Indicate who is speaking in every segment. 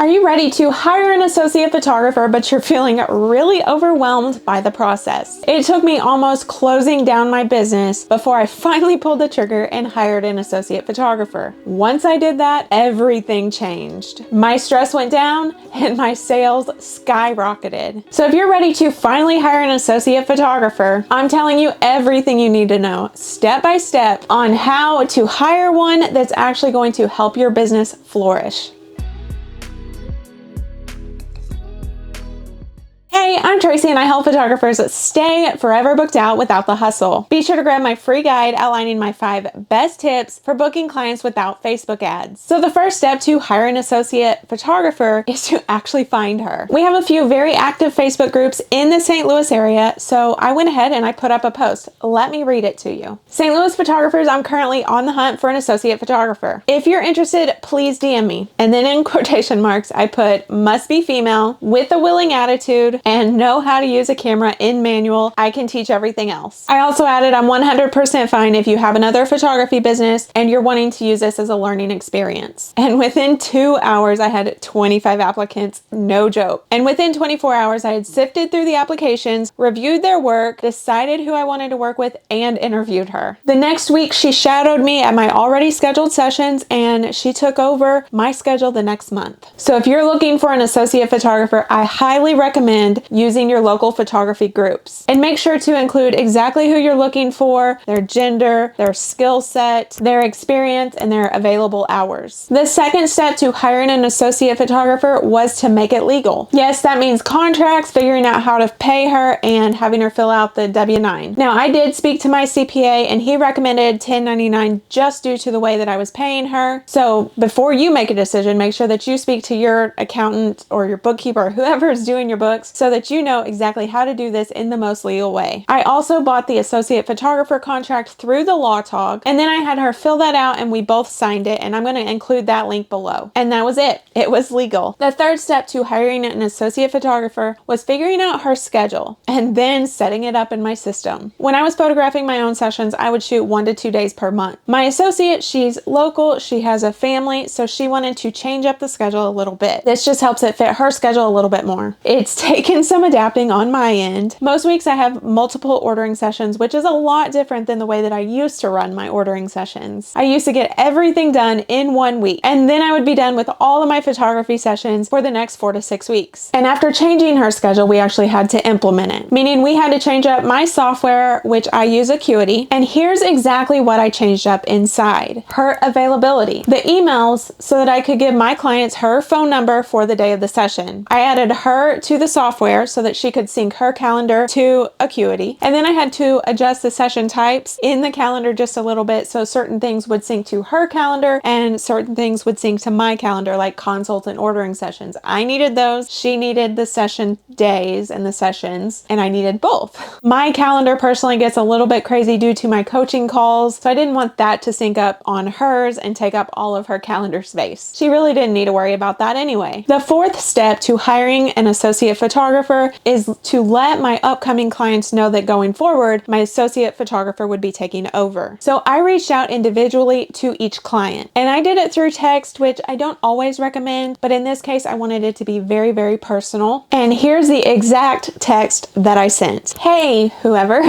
Speaker 1: Are you ready to hire an associate photographer, but you're feeling really overwhelmed by the process? It took me almost closing down my business before I finally pulled the trigger and hired an associate photographer. Once I did that, everything changed. My stress went down and my sales skyrocketed. So if you're ready to finally hire an associate photographer, I'm telling you everything you need to know step by step on how to hire one that's actually going to help your business flourish. Hey, I'm Tracy and I help photographers stay forever booked out without the hustle. Be sure to grab my free guide outlining my 5 best tips for booking clients without Facebook ads. So the first step to hire an associate photographer is to actually find her. We have a few very active Facebook groups in the St. Louis area, so I went ahead and I put up a post. Let me read it to you. St. Louis photographers, I'm currently on the hunt for an associate photographer. If you're interested, please DM me. And then in quotation marks, I put must be female with a willing attitude and know how to use a camera in manual. I can teach everything else. I also added I'm 100% fine if you have another photography business and you're wanting to use this as a learning experience. And within 2 hours, I had 25 applicants, no joke. And within 24 hours, I had sifted through the applications, reviewed their work, decided who I wanted to work with, and interviewed her. The next week, she shadowed me at my already scheduled sessions and she took over my schedule the next month. So if you're looking for an associate photographer, I highly recommend using your local photography groups. And make sure to include exactly who you're looking for, their gender, their skill set, their experience, and their available hours. The second step to hiring an associate photographer was to make it legal. Yes, that means contracts, figuring out how to pay her, and having her fill out the W-9. Now, I did speak to my CPA and he recommended 1099 just due to the way that I was paying her. So before you make a decision, make sure that you speak to your accountant or your bookkeeper or whoever is doing your books so that you know exactly how to do this in the most legal way. I also bought the associate photographer contract through the Law Talk, and then I had her fill that out and we both signed it, and I'm going to include that link below. And that was it. It was legal. The third step to hiring an associate photographer was figuring out her schedule and then setting it up in my system. When I was photographing my own sessions, I would shoot 1 to 2 days per month. My associate, she's local, she has a family, so she wanted to change up the schedule a little bit. This just helps it fit her schedule a little bit more. It's taken some adapting on my end. Most weeks I have multiple ordering sessions, which is a lot different than the way that I used to run my ordering sessions. I used to get everything done in 1 week, and then I would be done with all of my photography sessions for the next 4 to 6 weeks. And after changing her schedule, we actually had to implement it, meaning we had to change up my software, which I use Acuity, and here's exactly what I changed up inside. Her availability. The emails so that I could give my clients her phone number for the day of the session. I added her to the software so that she could sync her calendar to Acuity. And then I had to adjust the session types in the calendar just a little bit so certain things would sync to her calendar and certain things would sync to my calendar, like consult and ordering sessions. I needed those. She needed the session days and the sessions, and I needed both. My calendar personally gets a little bit crazy due to my coaching calls, so I didn't want that to sync up on hers and take up all of her calendar space. She really didn't need to worry about that anyway. The fourth step to hiring an associate photographer is to let my upcoming clients know that going forward, my associate photographer would be taking over. So I reached out individually to each client, and I did it through text, which I don't always recommend, but in this case, I wanted it to be very, very personal. And here's the exact text that I sent. Hey, whoever,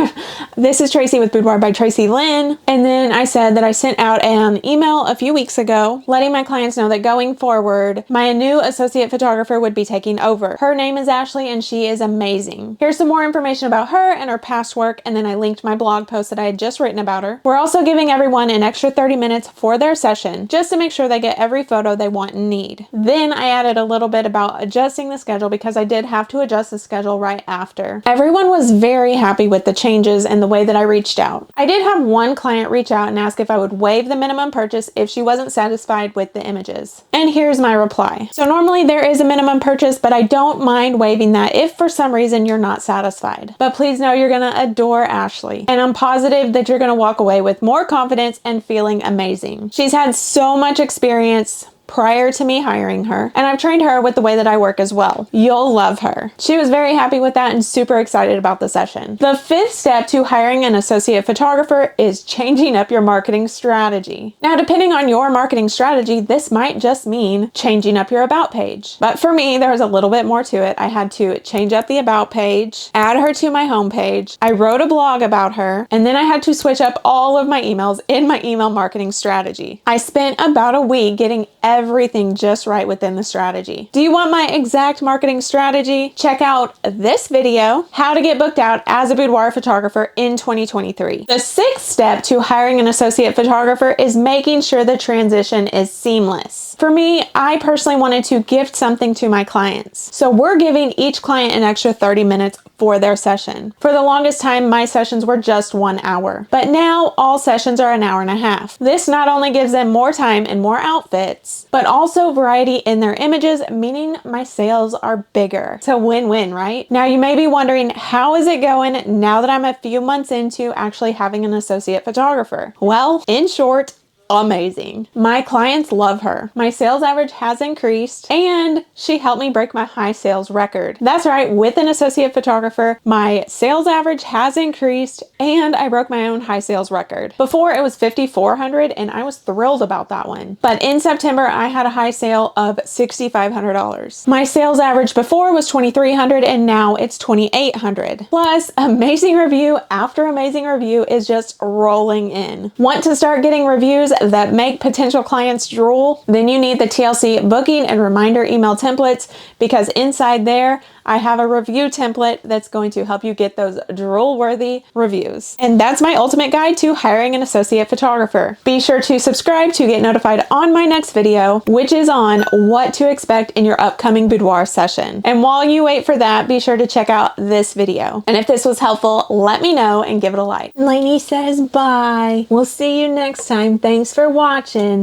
Speaker 1: this is Tracy with Boudoir by Tracy Lynn. And then I said that I sent out an email a few weeks ago, letting my clients know that going forward, my new associate photographer would be taking over. Her name is Ashley and she is amazing. Here's some more information about her and her past work, and then I linked my blog post that I had just written about her. We're also giving everyone an extra 30 minutes for their session, just to make sure they get every photo they want and need. Then I added a little bit about adjusting the schedule because I did have to adjust the schedule right after. Everyone was very happy with the changes and the way that I reached out. I did have one client reach out and ask if I would waive the minimum purchase if she wasn't satisfied with the images. And here's my reply. So normally there is a minimum purchase, but I don't mind waiving that if for some reason you're not satisfied. But please know you're gonna adore Ashley. And I'm positive that you're gonna walk away with more confidence and feeling amazing. She's had so much experience prior to me hiring her, and I've trained her with the way that I work as well. You'll love her. She was very happy with that and super excited about the session. The fifth step to hiring an associate photographer is changing up your marketing strategy. Now, depending on your marketing strategy, this might just mean changing up your about page. But for me, there was a little bit more to it. I had to change up the about page, add her to my homepage. I wrote a blog about her, and then I had to switch up all of my emails in my email marketing strategy. I spent about a week getting everything just right within the strategy. Do you want my exact marketing strategy? Check out this video, how to get booked out as a boudoir photographer in 2023. The sixth step to hiring an associate photographer is making sure the transition is seamless. For me, I personally wanted to gift something to my clients. So we're giving each client an extra 30 minutes for their session. For the longest time, my sessions were just 1 hour, but now all sessions are an hour and a half. This not only gives them more time and more outfits, but also variety in their images, meaning my sales are bigger. It's a win-win, right? Now you may be wondering, how is it going now that I'm a few months into actually having an associate photographer? Well, in short, amazing. My clients love her. My sales average has increased, and she helped me break my high sales record. That's right, with an associate photographer, my sales average has increased and I broke my own high sales record. Before it was $5,400 and I was thrilled about that one. But in September, I had a high sale of $6,500. My sales average before was $2,300 and now it's $2,800. Plus, amazing review after amazing review is just rolling in. Want to start getting reviews that make potential clients drool? Then you need the TLC booking and reminder email templates, because inside there I have a review template that's going to help you get those drool-worthy reviews. And that's my ultimate guide to hiring an associate photographer. Be sure to subscribe to get notified on my next video, which is on what to expect in your upcoming boudoir session. And while you wait for that, be sure to check out this video. And if this was helpful, let me know and give it a like. Lainey says bye. We'll see you next time. Thanks for watching.